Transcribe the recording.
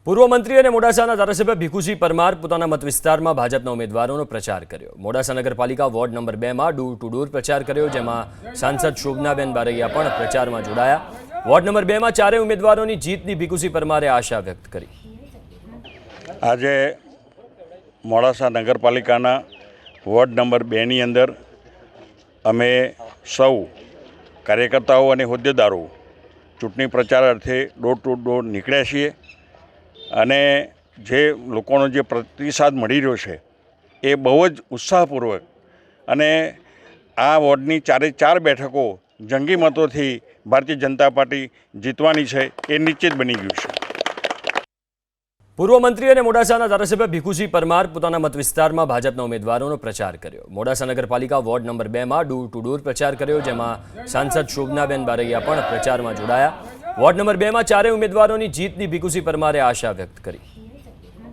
પૂર્વ મંત્રી અને મોડાસાના ધારાસભ્ય ભીખુસિંહ પરમાર પોતાના મત વિસ્તારમાં ભાજપના ઉમેદવારોનો પ્રચાર કર્યો। મોડાસા નગરપાલિકા વોર્ડ નંબર 2 માં ડોર ટુ ડોર પ્રચાર કર્યો, જેમાં સાંસદ શોભનાબેન બારૈયા પણ પ્રચારમાં જોડાયા। વોર્ડ નંબર 2 માં ચારેય ઉમેદવારોની જીતની ભીખુસિંહ પરમારે આશા વ્યક્ત કરી। આજે મોડાસા નગરપાલિકાના વોર્ડ નંબર 2 ની અંદર અમે સૌ કાર્યકર્તાઓ અને હોદ્દેદારો ચૂંટણી પ્રચાર અર્થે ડોર ટુ ડોર નીકળ્યા છીએ અને જે લોકોનો જે પ્રતિસાદ મળી રહ્યો છે એ બહુ જ ઉત્સાહપૂર્વક અને આ વોર્ડની ચારે ચાર બેઠકો જંગી મતોથી ભારતીય જનતા પાર્ટી જીતવાની છે એ નિશ્ચિત બની ગયું છે। પૂર્વ મંત્રી અને મોડાસાના ધારાસભ્ય ભીખુસિંહ પરમાર પોતાના મત વિસ્તારમાં ભાજપના ઉમેદવારોનો પ્રચાર કર્યો। મોડાસા નગરપાલિકા વોર્ડ નંબર 2 માં ડોર ટુ ડોર પ્રચાર કર્યો, જેમાં સાંસદ શોભનાબેન બારૈયા પણ પ્રચારમાં જોડાયા। વોર્ડ નંબર 2 માં ચારેય ઉમેદવારોની જીતની ભીખુસિંહ પરમારે આશા વ્યક્ત કરી।